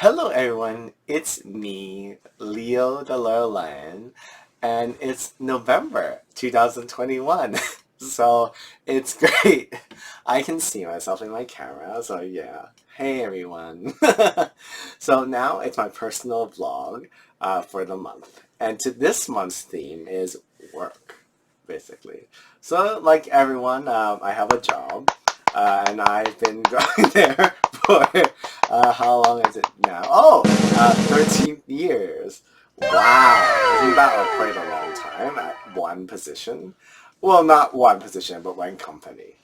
Hello everyone, it's me, Leo the Loyal Lion, and it's November 2021. So it's great. I can see myself in my camera, so yeah. Hey everyone. So now it's my personal vlog for the month. And to this month's theme is work, basically. So like everyone, I have a job. And I've been going there for how long is it now? 13 years. Wow, isn't that quite a long time at one position? Well, not one position, but one company.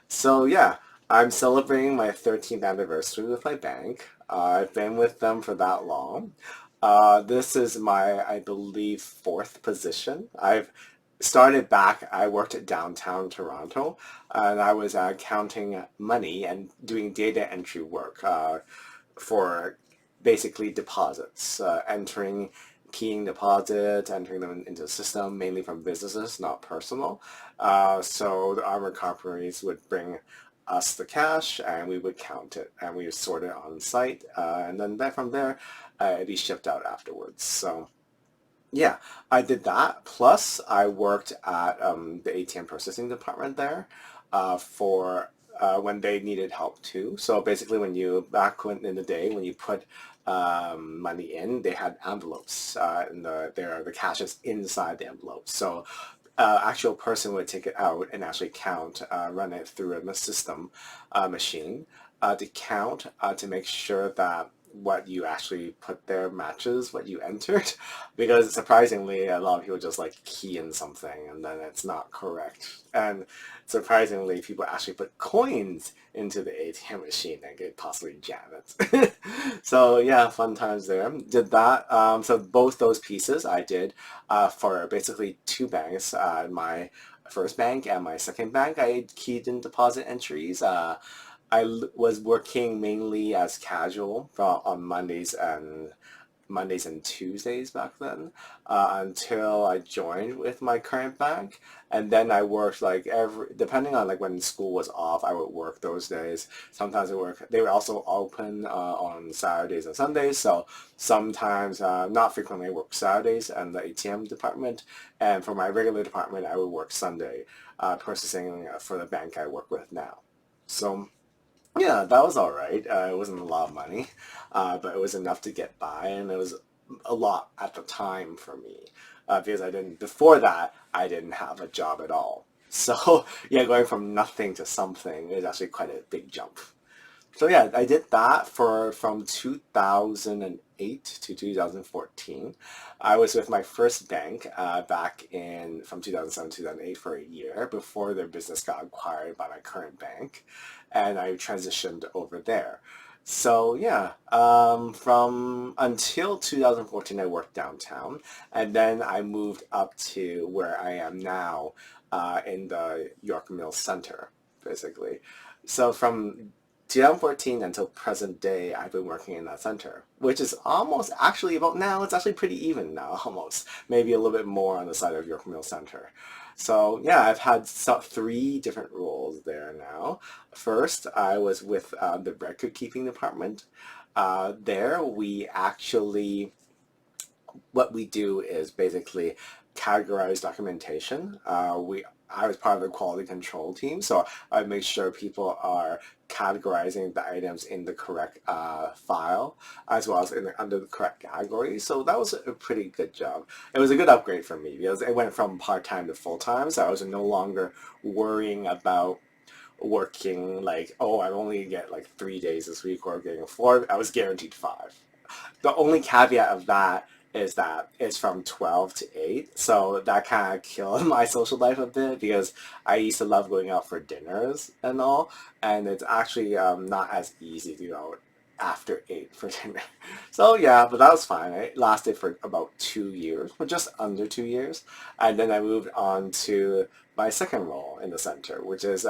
So yeah, I'm celebrating my 13th anniversary with my bank. I've been with them for that long. This is my, I believe, fourth position. I've started back, I worked at downtown Toronto, and I was counting money and doing data entry work for basically deposits, keying deposits, entering them into the system, mainly from businesses, not personal. So the armored companies would bring us the cash and we would count it and we would sort it on site, and then from there it'd be shipped out afterwards. So yeah, I did that. Plus, I worked at the ATM processing department there for when they needed help too. So basically, back in the day, when you put money in, they had envelopes, and the cash is inside the envelope. So actual person would take it out and actually count, run it through a system machine to count, to make sure that what you actually put there matches what you entered, because surprisingly a lot of people just like key in something and then it's not correct, and surprisingly people actually put coins into the ATM machine and could possibly jam it. So yeah, fun times there. Did that. So both those pieces I did for basically two banks. My first bank and my second bank, I keyed in deposit entries. Was working mainly as casual on Mondays and Tuesdays back then, until I joined with my current bank. And then I worked like depending on like when school was off, I would work those days. Sometimes they were also open on Saturdays and Sundays. So sometimes, not frequently, I work Saturdays and the ATM department. And for my regular department, I would work Sunday, processing for the bank I work with now. So yeah, that was all right. It wasn't a lot of money, but it was enough to get by, and it was a lot at the time for me, because before that, I didn't have a job at all. So yeah, going from nothing to something is actually quite a big jump. So yeah, I did that for from 2008 to 2014. I was with my first bank back in from 2007 to 2008 for a year before their business got acquired by my current bank, and I transitioned over there. So yeah, from until 2014, I worked downtown, and then I moved up to where I am now, in the York Mills Center, basically. So from 2014 until present day, I've been working in that center, which is almost actually about now. It's actually pretty even now, almost. Maybe a little bit more on the side of York Mill Center. So yeah, I've had three different roles there now. First, I was with the record keeping department. There, what we do is basically categorize documentation. I was part of the quality control team, so I make sure people are categorizing the items in the correct file, as well as under the correct category. So that was a pretty good job. It was a good upgrade for me because it went from part-time to full-time, so I was no longer worrying about working like, oh, I only get like 3 days this week or getting four. I was guaranteed five. The only caveat of that it's from 12 to 8, so that kind of killed my social life a bit because I used to love going out for dinners and all, and it's actually not as easy to go after 8 for dinner. So yeah, but that was fine. It lasted for about 2 years, or just under 2 years, and then I moved on to my second role in the center, which is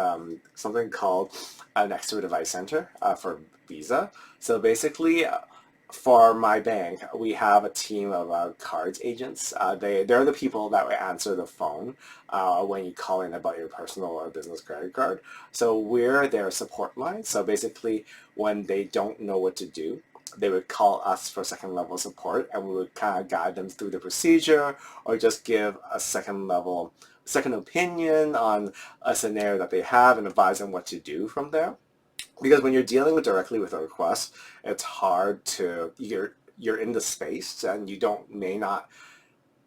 something called an extra device center for Visa. So basically, for my bank, we have a team of cards agents. They're the people that will answer the phone when you call in about your personal or business credit card. So we're their support line. So basically, when they don't know what to do, they would call us for second level support, and we would kind of guide them through the procedure or just give a second opinion on a scenario that they have and advise them what to do from there. Because when you're dealing directly with a request, it's hard to, you're in the space and you may not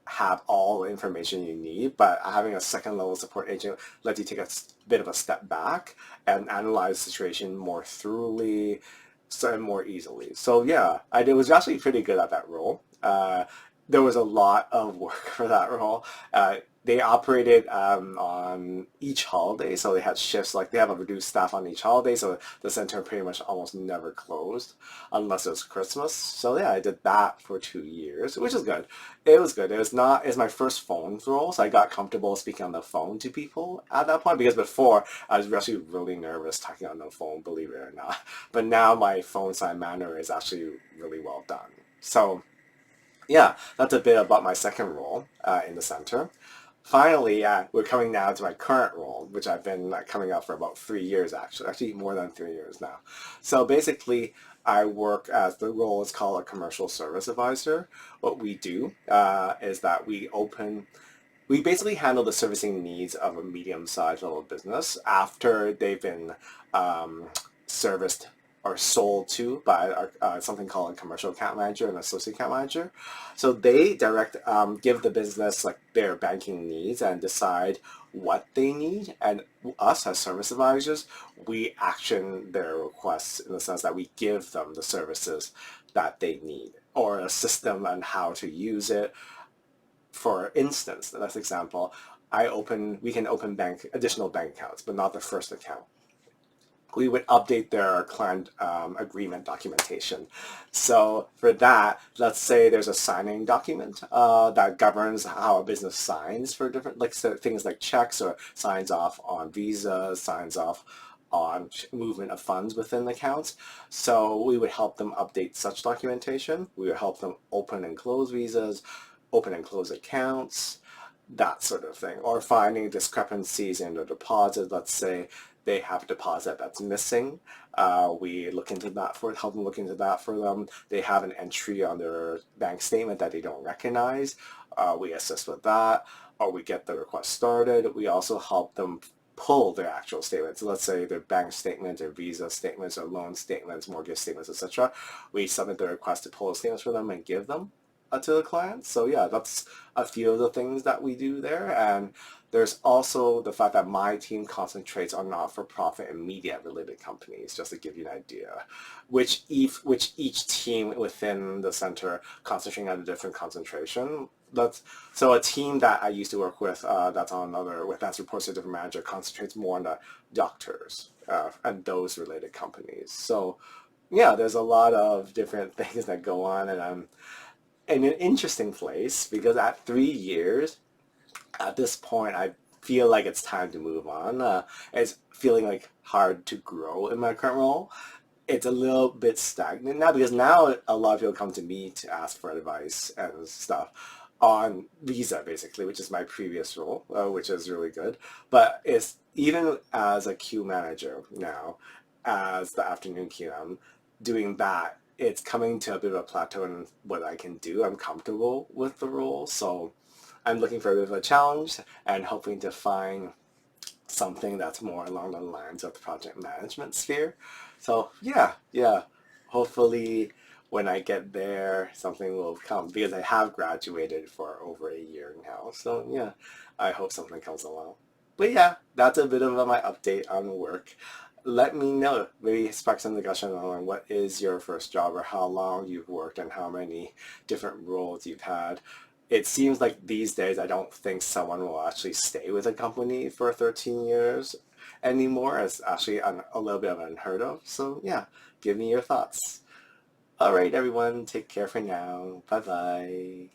have all the information you need, but having a second level support agent lets you take a bit of a step back and analyze the situation more thoroughly, so and more easily. So yeah, I was actually pretty good at that role. There was a lot of work for that role. They operated on each holiday, so they had shifts, like they have a reduced staff on each holiday, so the center pretty much almost never closed unless it was Christmas. So yeah, I did that for 2 years, which is good. It was good. It's my first phone role, so I got comfortable speaking on the phone to people at that point, because before I was actually really nervous talking on the phone, believe it or not. But now my phone sign manner is actually really well done. So yeah, that's a bit about my second role in the center. Finally, we're coming now to my current role, which I've been coming up for about 3 years, actually more than 3 years now. So basically, I work as the role is called a commercial service advisor. What we do is that we basically handle the servicing needs of a medium-sized little business after they've been serviced or sold to by something called a commercial account manager and associate account manager. So they give the business like their banking needs and decide what they need. And us as service advisors, we action their requests in the sense that we give them the services that they need or assist them on how to use it. For instance, that's example, we can open additional bank accounts, but not the first account. We would update their client agreement documentation. So for that, let's say there's a signing document that governs how a business signs for different, things like checks, or signs off on visas, signs off on movement of funds within accounts. So we would help them update such documentation. We would help them open and close visas, open and close accounts, that sort of thing. Or finding discrepancies in the deposit. Let's say they have a deposit that's missing. We help them look into that for them. They have an entry on their bank statement that they don't recognize. We assist with that, or we get the request started. We also help them pull their actual statements. So let's say their bank statements, their visa statements, or loan statements, mortgage statements, etc. We submit the request to pull the statements for them and give them to the client. So yeah, that's a few of the things that we do there. And there's also the fact that my team concentrates on not-for-profit and media-related companies, just to give you an idea, which each team within the center concentrating on a different concentration. So a team that I used to work with that reports to a different manager concentrates more on the doctors and those related companies. So yeah, there's a lot of different things that go on, and I'm in an interesting place because at 3 years, at this point, I feel like it's time to move on. It's feeling like hard to grow in my current role. It's a little bit stagnant now because now a lot of people come to me to ask for advice and stuff on visa, basically, which is my previous role, which is really good. But it's even as a queue manager now, as the afternoon queue, I'm doing that. It's coming to a bit of a plateau in what I can do. I'm comfortable with the role, so I'm looking for a bit of a challenge and hoping to find something that's more along the lines of the project management sphere. So yeah, hopefully when I get there, something will come because I have graduated for over a year now. So yeah, I hope something comes along. But yeah, that's a bit of my update on work. Let me know, maybe spark some discussion on what is your first job or how long you've worked and how many different roles you've had. It seems like these days I don't think someone will actually stay with a company for 13 years anymore. It's actually a little bit of unheard of. So yeah, give me your thoughts. All right, everyone, take care for now. Bye-bye.